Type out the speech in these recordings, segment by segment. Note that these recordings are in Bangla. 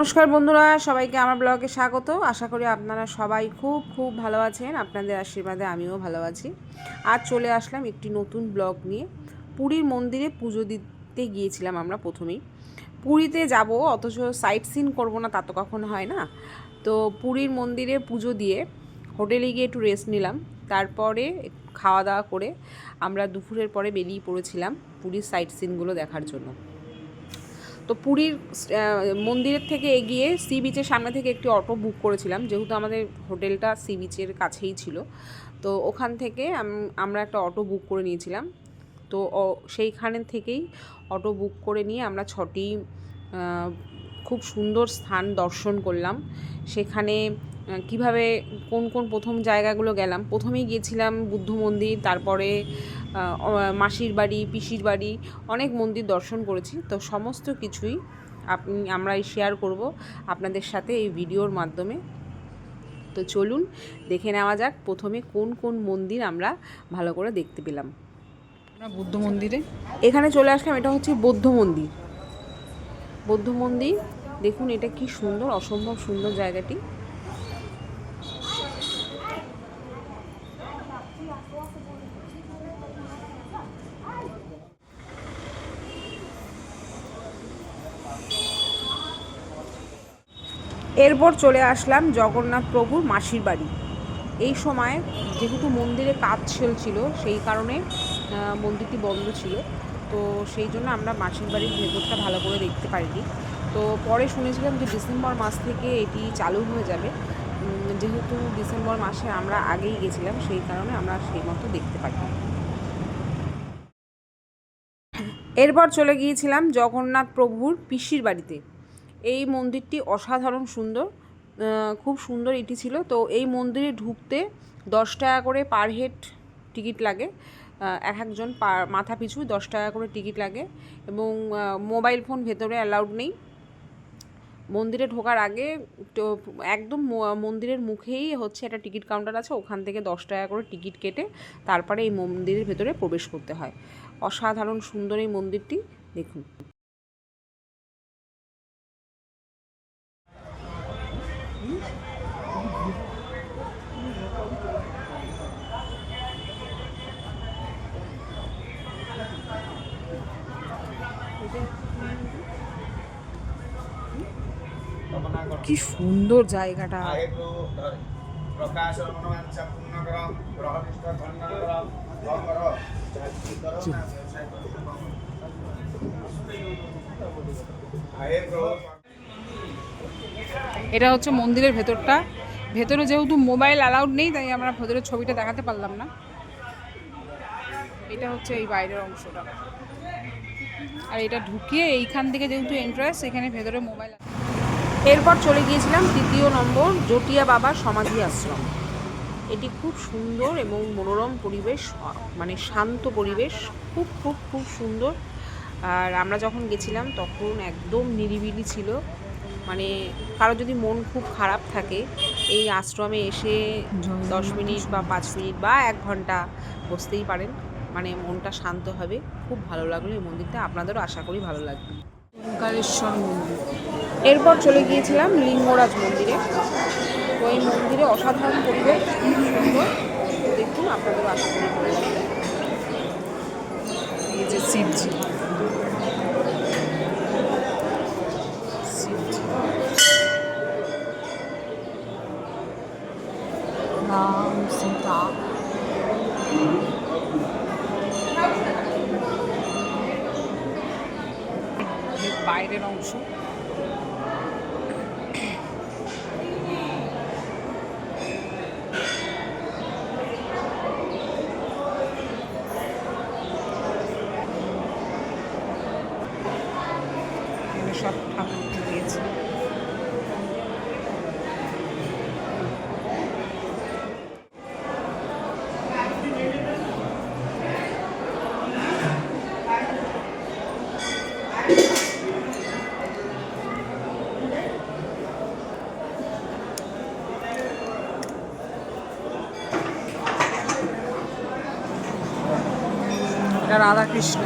নমস্কার বন্ধুরা, সবাইকে আমার ব্লগে স্বাগত। আশা করি আপনারা সবাই খুব খুব ভালো আছেন। আপনাদের আশীর্বাদে আমিও ভালো আছি। আজ চলে আসলাম একটি নতুন ব্লগ নিয়ে। পুরীর মন্দিরে পুজো দিতে গিয়েছিলাম আমরা প্রথমেই। পুরীতে যাব অথচ সাইট সিন করবো না, তা তো কখনো হয় না। তো পুরীর মন্দিরে পুজো দিয়ে হোটেলে গিয়ে একটু রেস্ট নিলাম। তারপরে খাওয়া দাওয়া করে আমরা দুপুরের পরে বেরিয়ে পড়েছিলাম পুরীর সাইট সিনগুলো দেখার জন্য। তো পুরীর মন্দিরের থেকে এগিয়ে সি বিচের সামনে থেকে একটি অটো বুক করেছিলাম, যেহেতু আমাদের হোটেলটা সি বিচের কাছেই ছিল। তো ওখান থেকে আমরা একটা অটো বুক করে নিয়েছিলাম। তো সেইখানের থেকেই অটো বুক করে নিয়ে আমরা 6টি খুব সুন্দর স্থান দর্শন করলাম। সেখানে কিভাবে কোন কোন প্রথম জায়গাগুলো গেলাম। প্রথমেই গিয়েছিলাম বুদ্ধ মন্দির, তারপরে মাসির বাড়ি, পিসির বাড়ি, অনেক মন্দির দর্শন করেছি। তো সমস্ত কিছুই আমরা শেয়ার করব আপনাদের সাথে এই ভিডিওর মাধ্যমে। তো চলুন দেখে নেওয়া যাক প্রথমে কোন কোন মন্দির আমরা ভালো করে দেখতে পেলাম। বুদ্ধ মন্দিরে এখানে চলে আসলাম, এটা হচ্ছে বৌদ্ধ মন্দির। বৌদ্ধ মন্দির দেখুন, এটা কি সুন্দর, অসম্ভব সুন্দর জায়গাটি। এরপর চলে আসলাম জগন্নাথ প্রভুর মাসির বাড়ি। এই সময় যেহেতু মন্দিরে কাজ চলছিল, সেই কারণে মন্দিরটি বন্ধ ছিল। তো সেই জন্য আমরা মাসির বাড়ির ভেতরটা ভালো করে দেখতে পারিনি। তো পরে শুনেছিলাম যে ডিসেম্বর মাস থেকে এটি চালু হয়ে যাবে। যেহেতু ডিসেম্বর মাসে আমরা আগেই গেছিলাম, সেই কারণে আমরা সেই মতো দেখতে পাইনি। এরপর চলে গিয়েছিলাম জগন্নাথ প্রভুর পিসির বাড়িতে। এই মন্দিরটি অসাধারণ সুন্দর, খুব সুন্দর এটি ছিল। তো এই মন্দিরে ঢুকতে 10 টাকা করে পার হেড টিকিট লাগে। এক একজন মাথা পিছু 10 টাকা করে টিকিট লাগে, এবং মোবাইল ফোন ভেতরে অ্যালাউড নেই। মন্দিরে ঢোকার আগে তো একদম মন্দিরের মুখেই হচ্ছে একটা টিকিট কাউন্টার আছে, ওখান থেকে 10 টাকা করে টিকিট কেটে তারপরে এই মন্দিরের ভেতরে প্রবেশ করতে হয়। অসাধারণ সুন্দর এই মন্দিরটি দেখুন। কি সুন্দর জায়গাটা। এটা হচ্ছে মন্দিরের ভেতরটা। ভেতরে যেহেতু মোবাইল অ্যালাউড নেই, তাই আমরা ভেতরের ছবিটা দেখাতে পারলাম না। এটা হচ্ছে এই বাইরের অংশটা, আর এটা ঢুকিয়ে এইখান থেকে যেহেতু এন্ট্রান্স, এখানে ভেতরে মোবাইল। এরপর চলে গিয়েছিলাম 3য় নম্বর জটিয়া বাবার সমাধি আশ্রম। এটি খুব সুন্দর এবং মনোরম পরিবেশ, মানে শান্ত পরিবেশ, খুব খুব খুব সুন্দর। আর আমরা যখন গেছিলাম তখন একদম নিরিবিলি ছিল। মানে কারো যদি মন খুব খারাপ থাকে, এই আশ্রমে এসে 10 মিনিট বা 5 মিনিট বা 1 ঘন্টা বসতেই পারেন, মানে মনটা শান্ত হবে। খুব ভালো লাগলো এই মন্দিরটা, আপনাদেরও আশা করি ভালো লাগবে। ওঙ্কারেশ্বর মন্দির। এরপর চলে গিয়েছিলাম লিঙ্গরাজ মন্দিরে। তো এই মন্দিরে অসাধারণ পরিবেশ, খুব সুন্দর। দেখুন, আপনাদের আশা করি ভালো লাগবে। এই যে শিবজি, রাম সীতা। বাইরের অংশ। সব ঠাকুর দিয়েছে। এটা রাধাকৃষ্ণ।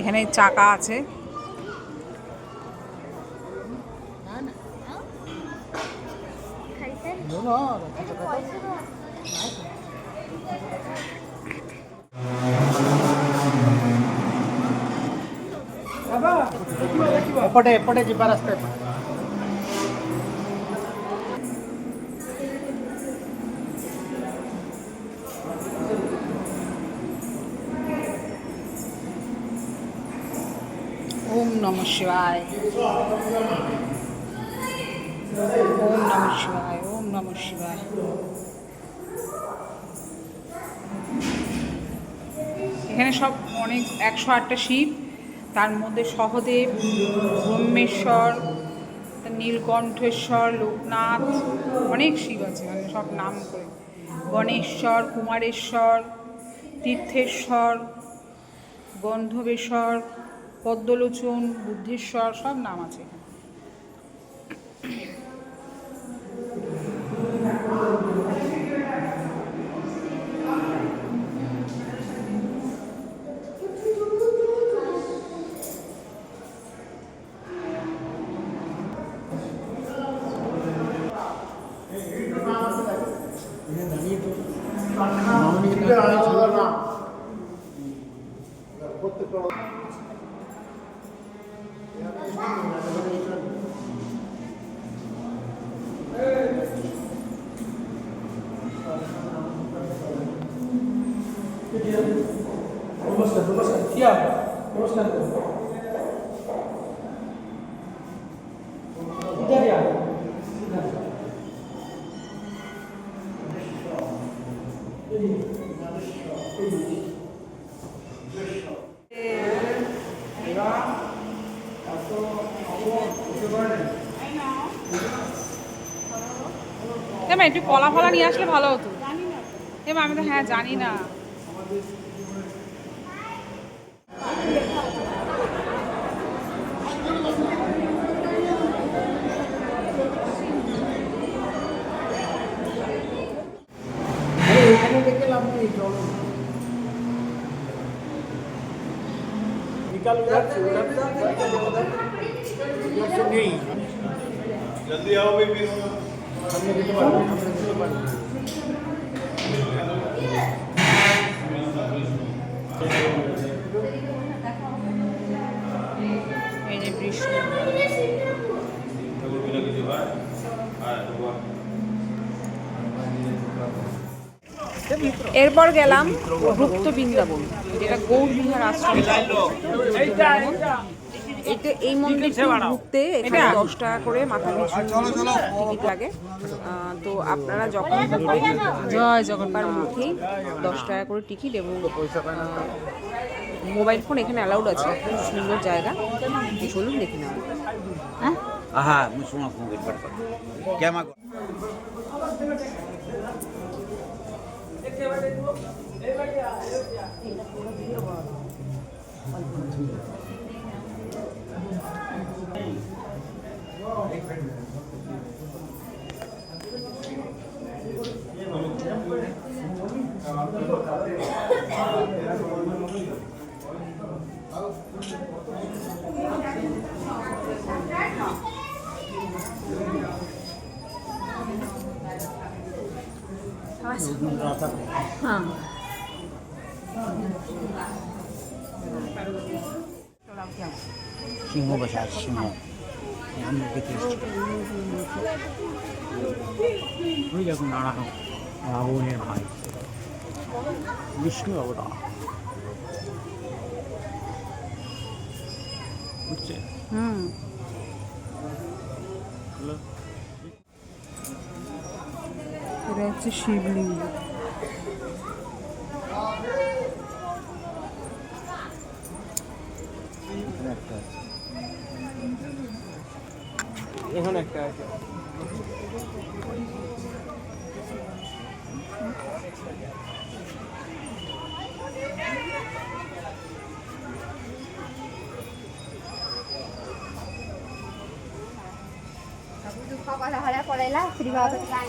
এখানে চাকা আছে। ଏପଟେ ଏପଟେ ଯିବା ରାସ୍ତା ଏପଟେ। ওম নমঃ শিবায়, ওম নমঃ শিবায়, ওম নমঃ শিবায়। এখানে সব অনেক 108টা শিব, তার মধ্যে সহদেব, ব্রহ্মেশ্বর, নীলকণ্ঠেশ্বর, লোকনাথ, অনেক শিব আছে মানে সব নাম করে। গণেশ্বর, কুমারেশ্বর, তীর্থেশ্বর, গন্ধবেশ্বর, পদ্মলোচন, বুদ্ধেশ্বর, সব নাম আছে এখানে। এমা একটু কলা ফলা নিয়ে আসলে ভালো হতো। এমা আমি তো হ্যাঁ জানি না। এখানে দেখে লাভ নেই, চলো निकाल उधर से नहीं जल्दी आओ बेबी हमने भी तो बात এই যে বৃষ্টি। ঠাকুর বিনা কিছু হয় আর এরপর গেলাম গুপ্ত বৃন্দাবন, যেটা গৌরবিহার আশ্রম। এটা এই মন্দিরটি ঢুকতে এখানে 10 টাকা করে মাথা পিছু টিকিট লাগে। তো আপনারা যখন ঢুকবেন জয় জগন্নাথ। তার মুখেই 10 টাকা করে টিকিট, এবং মোবাইল ফোন এখানে অ্যালাউড আছে। খুব সুন্দর জায়গা, চলুন দেখে নেওয়া। Aha, musulman mungkin berapa? Kiamat. সিংহ বসে আছে, সিংহ আমরা দেখে এসেছি। ওই দেখুন নারায়ণ রাবণের ভাই বিষ্ণু অবতার, বুঝছেন? এটা হচ্ছে শিবলিঙ্গ। এখানে একটা আছে। Kalau ada kolela, free banget kan?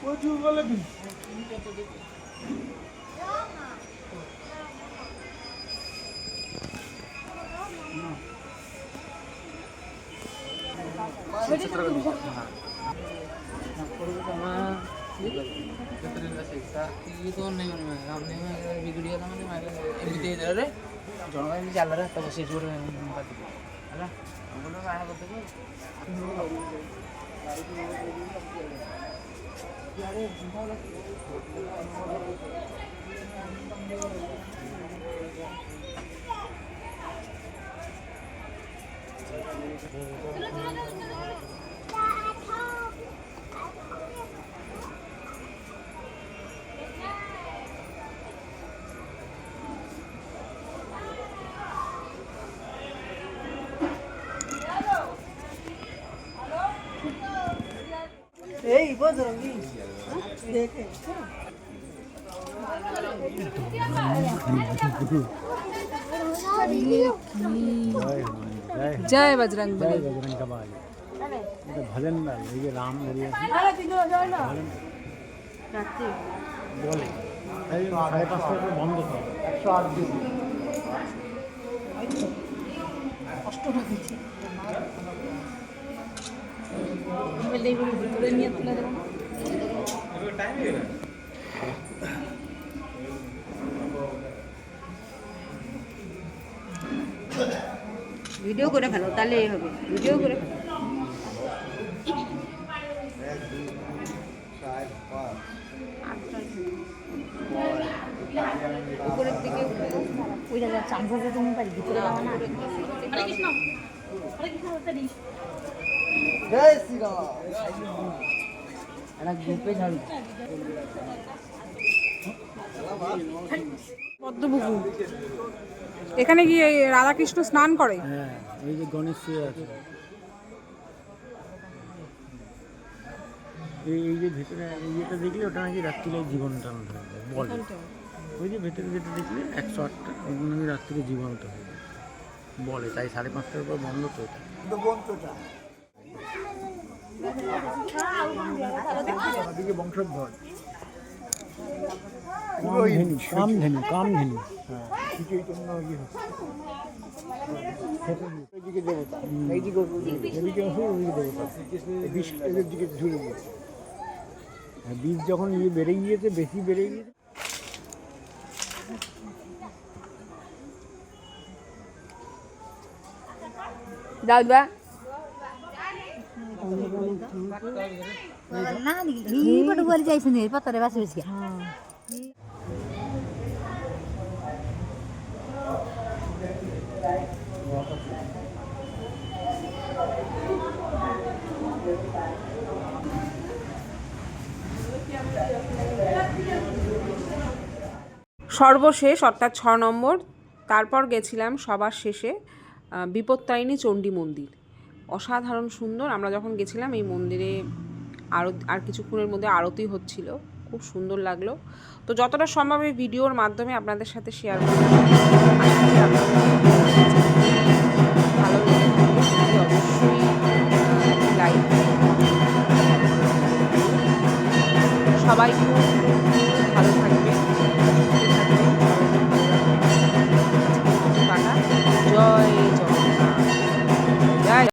প্রচুর বলে দিন জয় বজরং বলি। बजरंग का बाल এটা ভজন না এই যে রাম বলে বলে এই 5:30 বন্ধ করে 108 দিন ভিডিও করে ফেলো তাহলে এই হবে ভিডিও করে ফেলো উপরের দিকে ওই জায়গায় চান্স আছে তুমি পারি ভিতরে যাওয়া না জয় শ্রীরাম একটা গ্রুপে ছাড়ি পদ্মপুকুর, এখানে কি এই রাধাকৃষ্ণ স্নান করে? হ্যাঁ এই যে গণেশ শুয়ে আছে এই যে ভিতরে এই যেটা দেখলে ওটা নাকি রাত্রিরে জীবনটা বলে ওই যে ভেতরে যেটা দেখলে 108টা ওগুলো নাকি রাত্রিরে জীবন্ত হয়ে যায় বলে তাই 5:30টার পর বন্ধ তো এটা বন্ধটা এদিকে বংশোদ্ভব কামধেনু হ্যাঁ কিছুই জন্য এদিকে দেবতা এইদিকে এদিকে ওদিকে দেবতা বিষ এদের দিকে ঝুলে গিয়েছে বীজ যখন বেড়ে গিয়েছে বেশি বেড়ে গিয়েছে দাদা না নি পড়ে বলি যাইছ নি পাতরে বাসে বসে সর্বশেষ অর্থাৎ 6 নম্বর, তারপর গেছিলাম সবার শেষে বিপত্তারিণী চণ্ডী মন্দির। অসাধারণ সুন্দর। আমরা যখন গেছিলাম এই মন্দিরে আর কিছুক্ষণের মধ্যে আরতি হচ্ছিল, খুব সুন্দর লাগলো। তো যতটা সম্ভব এই ভিডিওর মাধ্যমে আপনাদের সাথে শেয়ার করব। ভালো লেগে থাকলে অবশ্যই লাইক। সবাই খুব